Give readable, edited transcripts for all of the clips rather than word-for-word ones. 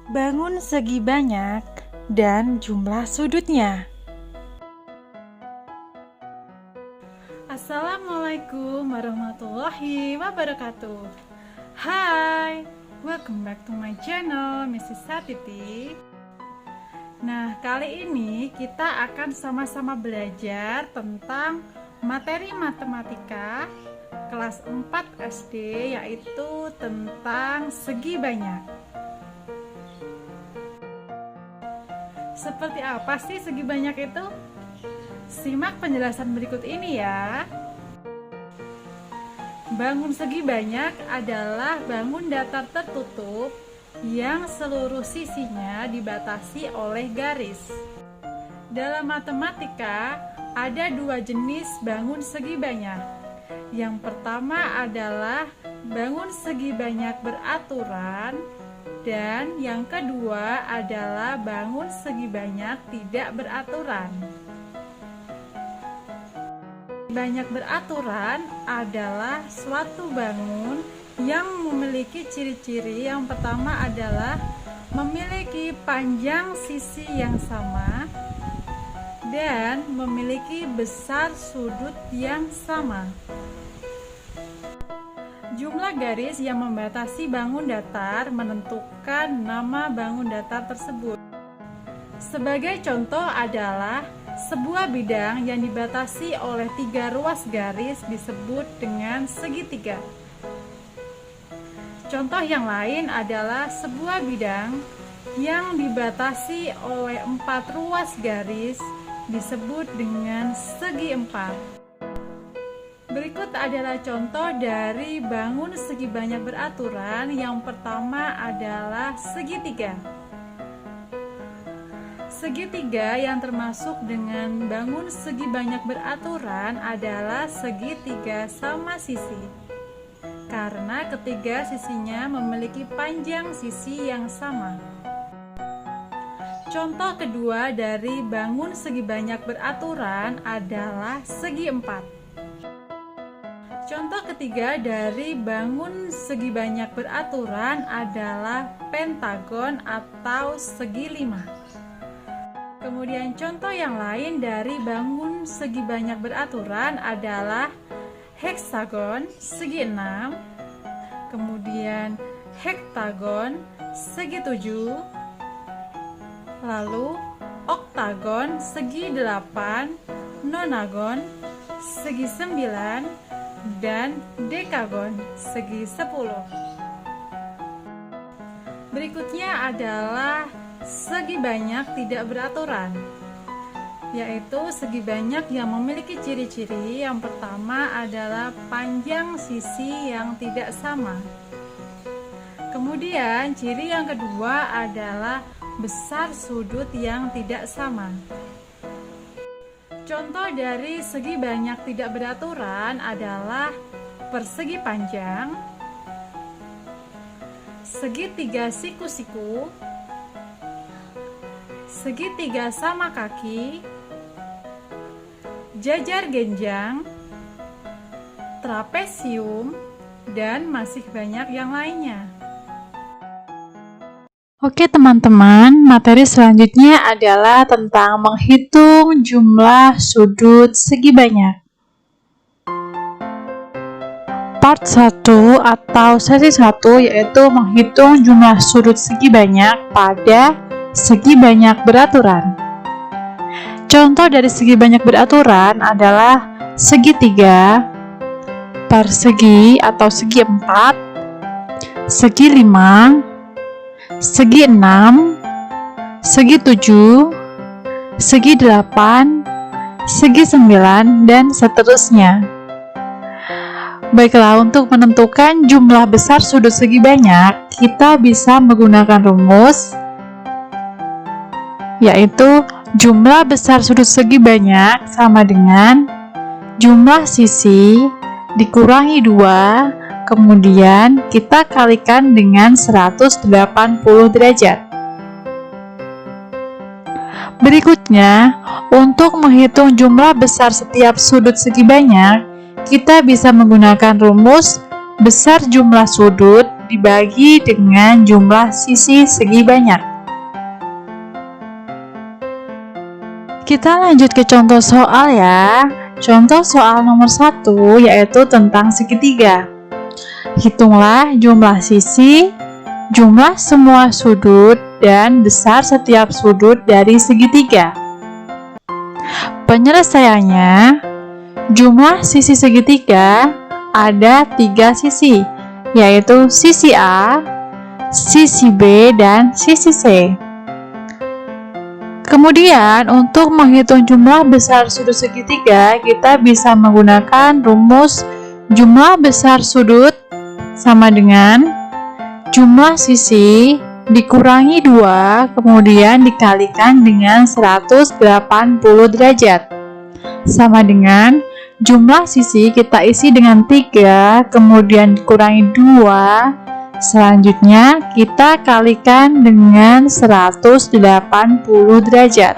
Bangun segi banyak dan jumlah sudutnya. Assalamualaikum warahmatullahi wabarakatuh. Hai, welcome back to my channel Mrs. Satiti. Nah, kali ini kita akan sama-sama belajar tentang materi matematika kelas 4 SD, yaitu tentang segi banyak. Seperti apa sih segi banyak itu? Simak penjelasan berikut ini ya. Bangun segi banyak adalah bangun datar tertutup yang seluruh sisinya dibatasi oleh garis. Dalam matematika ada dua jenis bangun segi banyak. Yang pertama adalah bangun segi banyak beraturan, dan yang kedua adalah bangun segi banyak tidak beraturan. Banyak beraturan adalah suatu bangun yang memiliki ciri-ciri. Yang pertama adalah memiliki panjang sisi yang sama dan memiliki besar sudut yang sama. Jumlah garis yang membatasi bangun datar menentukan nama bangun datar tersebut. Sebagai contoh adalah sebuah bidang yang dibatasi oleh 3 ruas garis disebut dengan segitiga. Contoh yang lain adalah sebuah bidang yang dibatasi oleh 4 ruas garis disebut dengan segi empat. Berikut adalah contoh dari bangun segi banyak beraturan. Yang pertama adalah segitiga. Segitiga yang termasuk dengan bangun segi banyak beraturan adalah segitiga sama sisi, karena ketiga sisinya memiliki panjang sisi yang sama. Contoh kedua dari bangun segi banyak beraturan adalah segi empat. Contoh ketiga dari bangun segi banyak beraturan adalah pentagon atau segi lima. Kemudian contoh yang lain dari bangun segi banyak beraturan adalah heksagon segi 6, kemudian hektagon segi 7, lalu oktagon segi 8, nonagon segi 9, dan dekagon segi 10. Berikutnya adalah segi banyak tidak beraturan, yaitu segi banyak yang memiliki ciri-ciri. Yang pertama adalah panjang sisi yang tidak sama. Kemudian ciri yang kedua adalah besar sudut yang tidak sama. Contoh dari segi banyak tidak beraturan adalah persegi panjang, segitiga siku-siku, segitiga sama kaki, jajar genjang, trapesium, dan masih banyak yang lainnya. Oke teman-teman, materi selanjutnya adalah tentang menghitung jumlah sudut segi banyak. Part 1 atau sesi 1 yaitu menghitung jumlah sudut segi banyak pada segi banyak beraturan. Contoh dari segi banyak beraturan adalah segitiga, persegi atau segi 4, segi 5, segi 6, segi 7, segi 8, segi 9, dan seterusnya. Baiklah, untuk menentukan jumlah besar sudut segi banyak, kita bisa menggunakan rumus, yaitu jumlah besar sudut segi banyak sama dengan jumlah sisi dikurangi 2, kemudian kita kalikan dengan 180 derajat. Berikutnya, untuk menghitung jumlah besar setiap sudut segi banyak, kita bisa menggunakan rumus besar jumlah sudut dibagi dengan jumlah sisi segi banyak. Kita lanjut ke contoh soal ya. Contoh soal nomor 1 yaitu tentang segitiga. Hitunglah jumlah sisi, jumlah semua sudut, dan besar setiap sudut dari segitiga. Penyelesaiannya, jumlah sisi segitiga ada 3 sisi, yaitu sisi A, sisi B, dan sisi C. Kemudian, untuk menghitung jumlah besar sudut segitiga, kita bisa menggunakan rumus jumlah besar sudut sama dengan jumlah sisi dikurangi 2, kemudian dikalikan dengan 180 derajat. Sama dengan jumlah sisi kita isi dengan 3, kemudian dikurangi 2, selanjutnya kita kalikan dengan 180 derajat.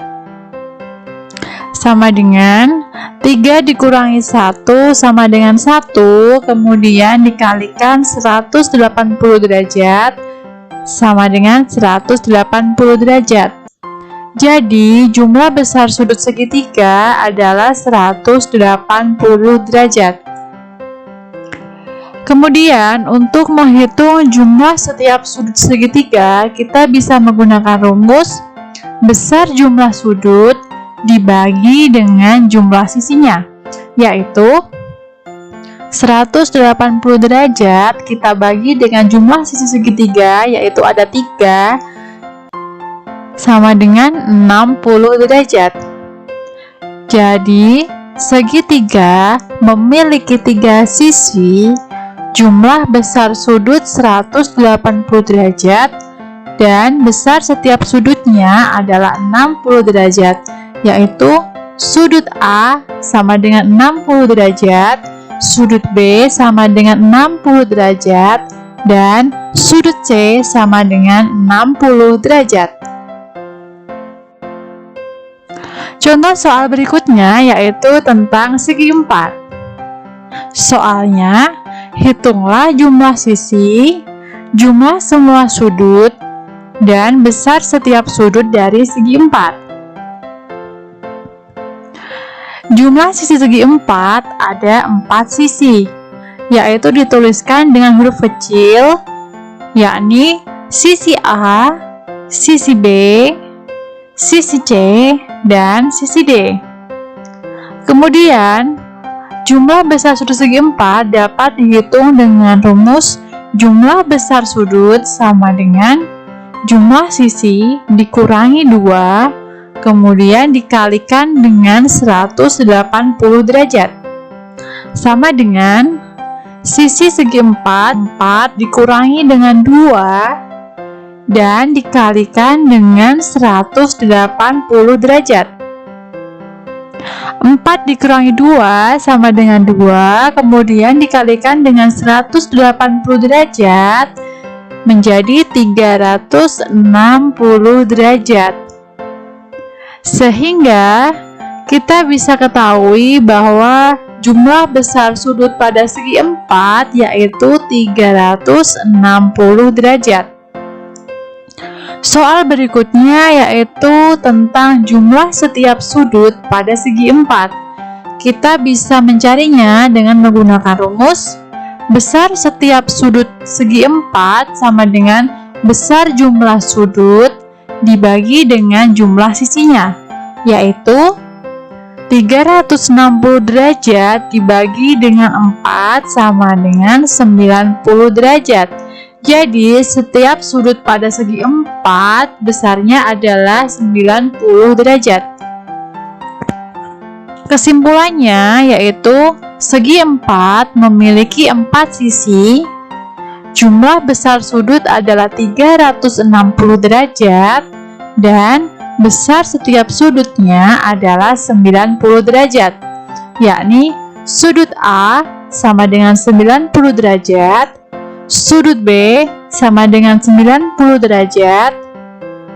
Sama dengan 3 dikurangi 1 sama dengan 1, kemudian dikalikan 180 derajat sama dengan 180 derajat. Jadi, jumlah besar sudut segitiga adalah 180 derajat. Kemudian, untuk menghitung jumlah setiap sudut segitiga, kita bisa menggunakan rumus besar jumlah sudut dibagi dengan jumlah sisinya, yaitu 180 derajat kita bagi dengan jumlah sisi segitiga, yaitu ada 3, sama dengan 60 derajat. Jadi, segitiga memiliki 3 sisi, jumlah besar sudut 180 derajat, dan besar setiap sudutnya adalah 60 derajat, yaitu sudut A sama dengan 60 derajat, sudut B sama dengan 60 derajat, dan sudut C sama dengan 60 derajat. Contoh soal berikutnya yaitu tentang segi 4. Soalnya, hitunglah jumlah sisi, jumlah semua sudut, dan besar setiap sudut dari segi 4. Jumlah sisi segi 4 ada 4 sisi, yaitu dituliskan dengan huruf kecil, yakni sisi A, sisi B, sisi C, dan sisi D. Kemudian, jumlah besar sudut segi 4 dapat dihitung dengan rumus jumlah besar sudut sama dengan jumlah sisi dikurangi 2, kemudian dikalikan dengan 180 derajat. Sama dengan sisi segi 4 dikurangi dengan 2 dan dikalikan dengan 180 derajat. 4 dikurangi 2 sama dengan 2, kemudian dikalikan dengan 180 derajat menjadi 360 derajat. Sehingga kita bisa ketahui bahwa jumlah besar sudut pada segi 4 yaitu 360 derajat. Soal berikutnya yaitu tentang jumlah setiap sudut pada segi 4. Kita bisa mencarinya dengan menggunakan rumus besar setiap sudut segi 4 sama dengan besar jumlah sudut dibagi dengan jumlah sisinya, yaitu 360 derajat dibagi dengan 4 sama dengan 90 derajat. Jadi, setiap sudut pada segi 4 besarnya adalah 90 derajat. Kesimpulannya yaitu segi 4 memiliki 4 sisi, jumlah besar sudut adalah 360 derajat, dan besar setiap sudutnya adalah 90 derajat, yakni sudut A sama dengan 90 derajat, sudut B sama dengan 90 derajat,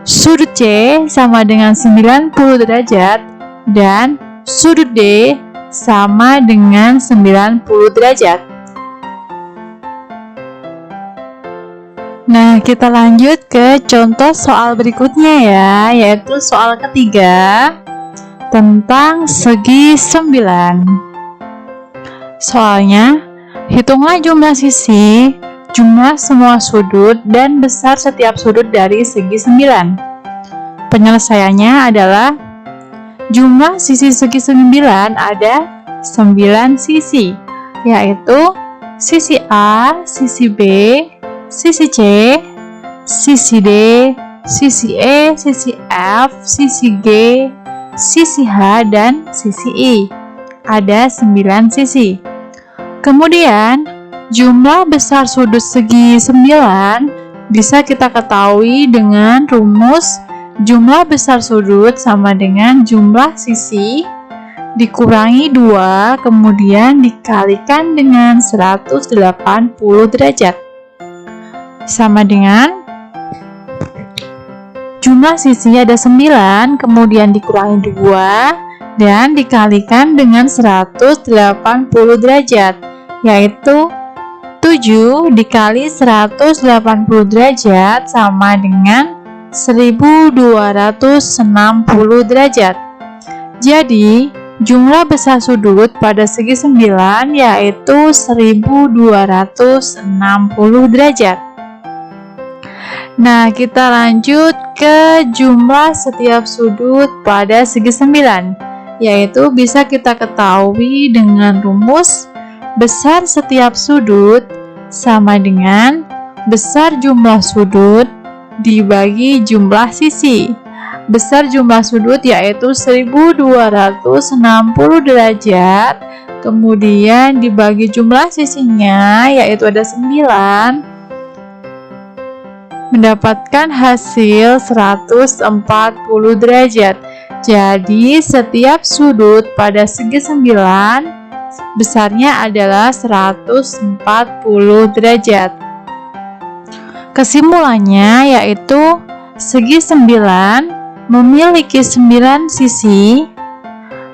sudut C sama dengan 90 derajat, dan sudut D sama dengan 90 derajat. Nah, kita lanjut ke contoh soal berikutnya ya, yaitu soal ketiga tentang segi 9. Soalnya, hitunglah jumlah sisi, jumlah semua sudut, dan besar setiap sudut dari segi 9. Penyelesaiannya adalah jumlah sisi segi 9 ada 9 sisi, yaitu sisi A, sisi B, sisi C, sisi D, sisi E, sisi F, sisi G, sisi H, dan sisi I. Ada 9 sisi. Kemudian, jumlah besar sudut segi 9 bisa kita ketahui dengan rumus jumlah besar sudut sama dengan jumlah sisi dikurangi 2, kemudian dikalikan dengan 180 derajat. Sama dengan jumlah sisi ada 9, kemudian dikurangi 2 dan dikalikan dengan 180 derajat, yaitu 7 dikali 180 derajat sama dengan 1260 derajat. Jadi, jumlah besar sudut pada segi 9 yaitu 1260 derajat. Nah, kita lanjut ke jumlah setiap sudut pada segi 9, yaitu bisa kita ketahui dengan rumus besar setiap sudut sama dengan besar jumlah sudut dibagi jumlah sisi. Besar jumlah sudut yaitu 1260 derajat, kemudian dibagi jumlah sisinya yaitu ada 9, mendapatkan hasil 140 derajat. Jadi setiap sudut pada segi 9 besarnya adalah 140 derajat. Kesimpulannya yaitu segi 9 memiliki 9 sisi,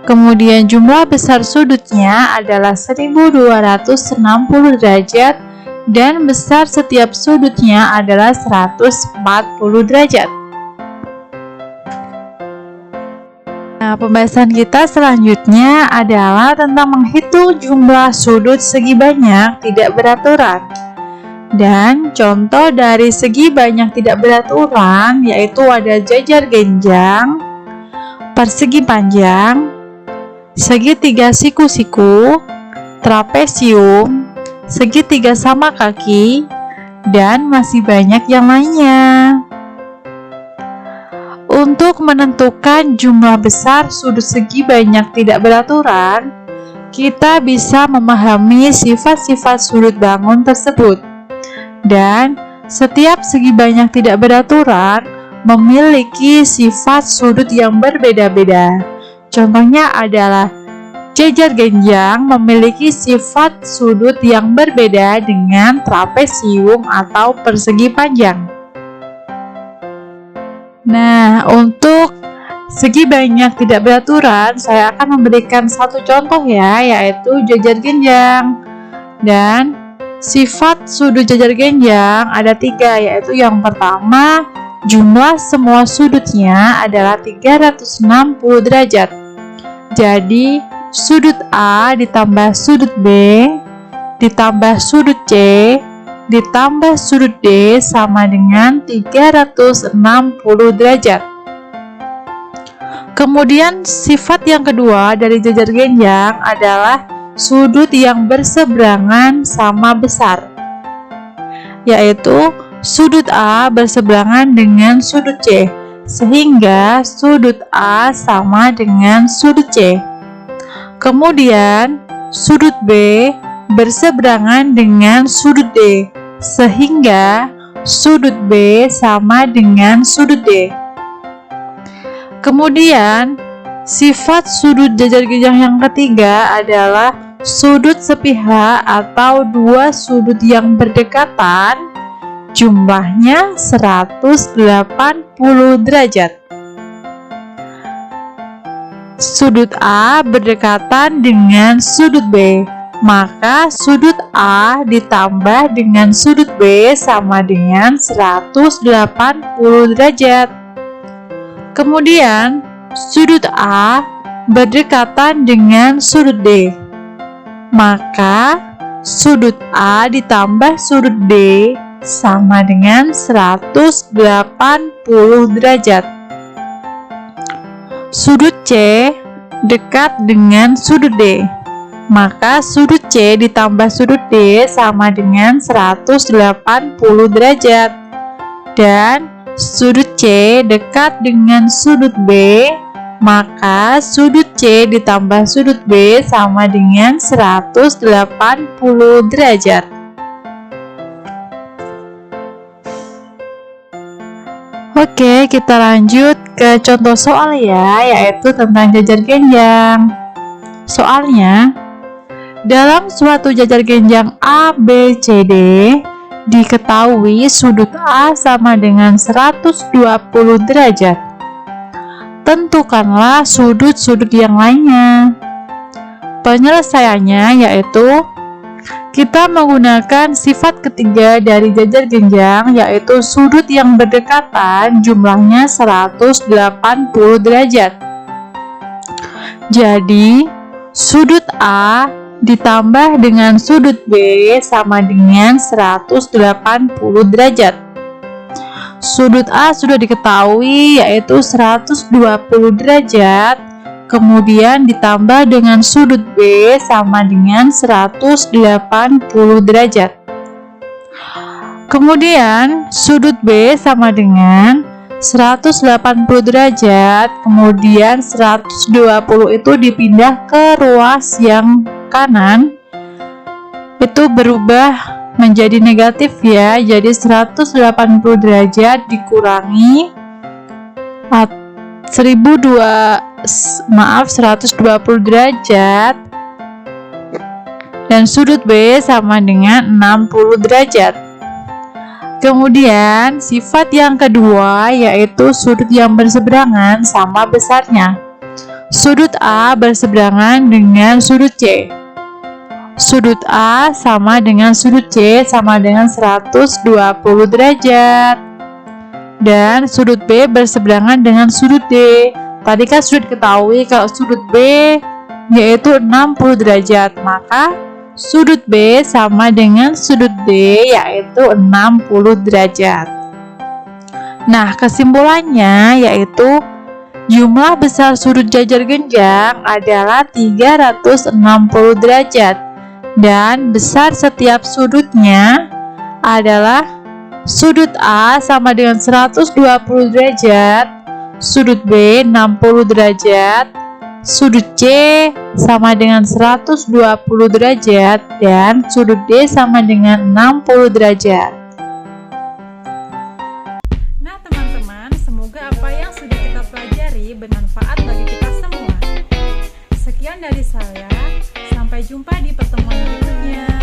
kemudian jumlah besar sudutnya adalah 1260 derajat dan besar setiap sudutnya adalah 140 derajat. Nah, pembahasan kita selanjutnya adalah tentang menghitung jumlah sudut segi banyak tidak beraturan. Dan contoh dari segi banyak tidak beraturan yaitu ada jajar genjang, persegi panjang, segitiga siku-siku, trapesium, segitiga sama kaki, dan masih banyak yang lainnya. Untuk menentukan jumlah besar sudut segi banyak tidak beraturan, kita bisa memahami sifat-sifat sudut bangun tersebut. Dan setiap segi banyak tidak beraturan memiliki sifat sudut yang berbeda-beda. Contohnya adalah jajar genjang memiliki sifat sudut yang berbeda dengan trapesium atau persegi panjang. Nah, untuk segi banyak tidak beraturan, saya akan memberikan satu contoh ya, yaitu jajar genjang. Dan sifat sudut jajar genjang ada 3, yaitu yang pertama, jumlah semua sudutnya adalah 360 derajat. Jadi, sudut A ditambah sudut B ditambah sudut C ditambah sudut D sama dengan 360 derajat. Kemudian sifat yang kedua dari jajar genjang adalah sudut yang berseberangan sama besar, yaitu sudut A berseberangan dengan sudut C, sehingga sudut A sama dengan sudut C. Kemudian sudut B berseberangan dengan sudut D, sehingga sudut B sama dengan sudut D. Kemudian sifat sudut jajar genjang yang ketiga adalah sudut sepihak atau dua sudut yang berdekatan, jumlahnya 180 derajat. sudut A berdekatan dengan sudut B, maka sudut A ditambah dengan sudut B sama dengan 180 derajat. Kemudian, sudut A berdekatan dengan sudut D, maka sudut A ditambah sudut D sama dengan 180 derajat. Sudut C dekat dengan sudut D, maka sudut C ditambah sudut D sama dengan 180 derajat. Dan sudut C dekat dengan sudut B, maka sudut C ditambah sudut B sama dengan 180 derajat. Oke, kita lanjut ke contoh soal ya, yaitu tentang jajar genjang. Soalnya, dalam suatu jajar genjang A, B, C, D, diketahui sudut A sama dengan 120 derajat. Tentukanlah sudut-sudut yang lainnya. Penyelesaiannya yaitu kita menggunakan sifat ketiga dari jajar genjang, yaitu sudut yang berdekatan jumlahnya 180 derajat. Jadi, sudut A ditambah dengan sudut B sama dengan 180 derajat. Sudut A sudah diketahui yaitu 120 derajat, kemudian ditambah dengan sudut B sama dengan 180 derajat. Kemudian sudut B sama dengan 180 derajat, kemudian 120 itu dipindah ke ruas yang kanan, itu berubah menjadi negatif ya. Jadi 180 derajat dikurangi 120 derajat, dan sudut B sama dengan 60 derajat. Kemudian sifat yang kedua yaitu sudut yang berseberangan sama besarnya. Sudut A berseberangan dengan sudut C. Sudut A sama dengan sudut C sama dengan 120 derajat. Dan sudut B berseberangan dengan sudut D. Tadi kan sudah diketahui kalau sudut B yaitu 60 derajat, maka sudut B sama dengan sudut D yaitu 60 derajat. Nah, kesimpulannya yaitu jumlah besar sudut jajar genjang adalah 360 derajat, dan besar setiap sudutnya adalah sudut A sama dengan 120 derajat, sudut B 60 derajat, sudut C sama dengan 120 derajat, dan sudut D sama dengan 60 derajat. Nah teman-teman, semoga apa yang sudah kita pelajari bermanfaat bagi kita semua. Sekian dari saya, sampai jumpa di pertemuan berikutnya.